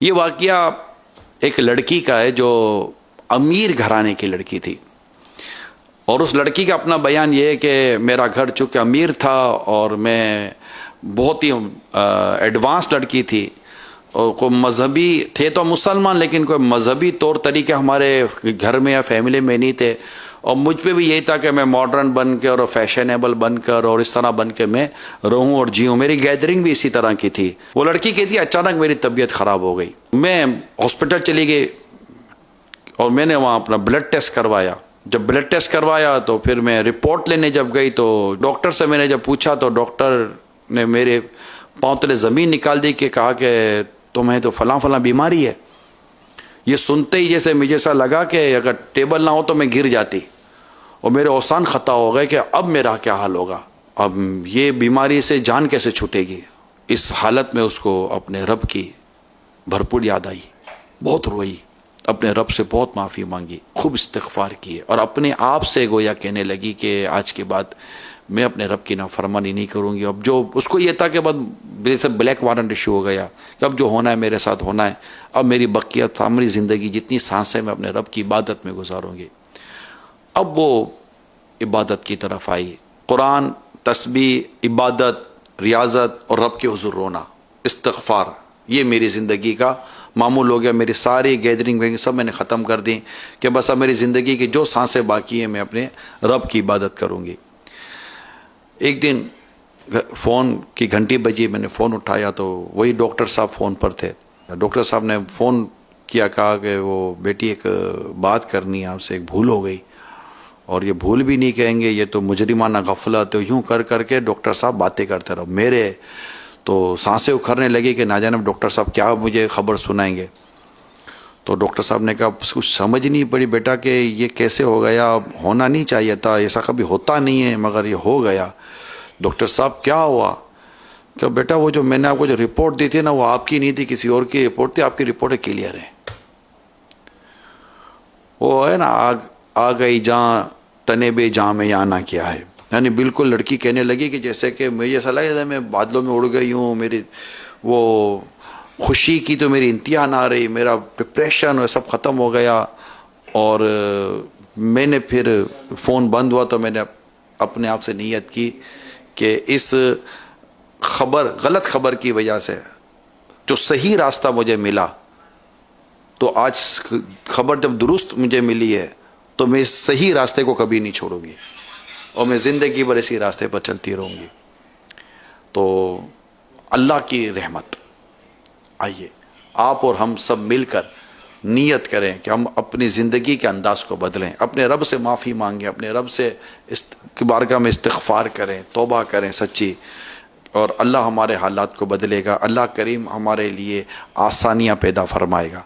یہ واقعہ ایک لڑکی کا ہے جو امیر گھرانے کی لڑکی تھی، اور اس لڑکی کا اپنا بیان یہ ہے کہ میرا گھر چونکہ امیر تھا اور میں بہت ہی ایڈوانس لڑکی تھی، اور کوئی مذہبی تھے تو مسلمان، لیکن کوئی مذہبی طور طریقے ہمارے گھر میں یا فیملی میں نہیں تھے، اور مجھ پہ بھی یہی تھا کہ میں ماڈرن بن کے اور فیشنیبل بن کر اور اس طرح بن کے میں رہوں اور جیوں۔ میری گیدرنگ بھی اسی طرح کی تھی۔ وہ لڑکی کہتی ہے اچانک میری طبیعت خراب ہو گئی، میں ہاسپٹل چلی گئی اور میں نے وہاں اپنا بلڈ ٹیسٹ کروایا۔ جب بلڈ ٹیسٹ کروایا تو پھر میں رپورٹ لینے جب گئی تو ڈاکٹر سے میں نے جب پوچھا تو ڈاکٹر نے میرے پاؤں تلے زمین نکال دی کہ کہا کہ تمہیں تو فلاں فلاں بیماری ہے۔ یہ سنتے ہی جیسے مجھے ایسا لگا کہ اگر ٹیبل نہ ہو تو میں گر جاتی، اور میرے اوسان خطا ہو گئے کہ اب میرا کیا حال ہوگا، اب یہ بیماری سے جان کیسے چھوٹے گی۔ اس حالت میں اس کو اپنے رب کی بھرپور یاد آئی، بہت روئی، اپنے رب سے بہت معافی مانگی، خوب استغفار کیے، اور اپنے آپ سے گویا کہنے لگی کہ آج کے بعد میں اپنے رب کی نافرمانی نہیں کروں گی۔ اب جو اس کو یہ تھا کہ بعد میرے سے بلیک وارنٹ ایشو ہو گیا کہ اب جو ہونا ہے میرے ساتھ ہونا ہے، اب میری بقیت عمری زندگی جتنی سانسیں میں اپنے رب کی عبادت میں گزاروں گی۔ اب وہ عبادت کی طرف آئی، قرآن، تسبیح، عبادت، ریاضت اور رب کے حضور رونا، استغفار، یہ میری زندگی کا معمول ہو گیا۔ میری ساری گیدرنگ سب میں نے ختم کر دی کہ بس اب میری زندگی کی جو سانسیں باقی ہیں میں اپنے رب کی عبادت کروں گی۔ ایک دن فون کی گھنٹی بجی، میں نے فون اٹھایا تو وہی ڈاکٹر صاحب فون پر تھے۔ ڈاکٹر صاحب نے فون کیا، کہا کہ وہ بیٹی ایک بات کرنی ہے آپ سے، ایک بھول ہو گئی، اور یہ بھول بھی نہیں کہیں گے، یہ تو مجرمانہ غفلت، یوں کر کر کے ڈاکٹر صاحب باتیں کرتے رہو۔ میرے تو سانسیں اکھرنے لگی کہ نہ جانے ڈاکٹر صاحب کیا مجھے خبر سنائیں گے۔ تو ڈاکٹر صاحب نے کہا کچھ سمجھ نہیں پڑی بیٹا کہ یہ کیسے ہو گیا، ہونا نہیں چاہیے تھا، ایسا کبھی ہوتا نہیں ہے مگر یہ ہو گیا۔ ڈاکٹر صاحب کیا ہوا؟ کہ بیٹا وہ جو میں نے آپ کو جو رپورٹ دی تھی نا، وہ آپ کی نہیں تھی، کسی اور کی رپورٹ تھی، آپ کی رپورٹیں کلیئر ہیں۔ وہ ہے نا آ گئی جہاں تنے بے جاں میں یہاں نہ کیا ہے، یعنی بالکل لڑکی کہنے لگی کہ جیسے کہ مجھے ایسا لگا میں بادلوں میں اڑ گئی ہوں، میری وہ خوشی کی تو میری انتہا نہ رہی، میرا ڈپریشن وہ سب ختم ہو گیا۔ اور میں نے پھر فون بند ہوا تو میں نے اپنے آپ سے نیت کی کہ اس غلط خبر کی وجہ سے جو صحیح راستہ مجھے ملا، تو آج خبر جب درست مجھے ملی ہے تو میں اس صحیح راستے کو کبھی نہیں چھوڑوں گی، اور میں زندگی بھر اسی راستے پر چلتی رہوں گی۔ تو اللہ کی رحمت، آئیے آپ اور ہم سب مل کر نیت کریں کہ ہم اپنی زندگی کے انداز کو بدلیں، اپنے رب سے معافی مانگیں، اپنے رب سے بارگاہ میں استغفار کریں، توبہ کریں سچی، اور اللہ ہمارے حالات کو بدلے گا۔ اللہ کریم ہمارے لیے آسانیاں پیدا فرمائے گا۔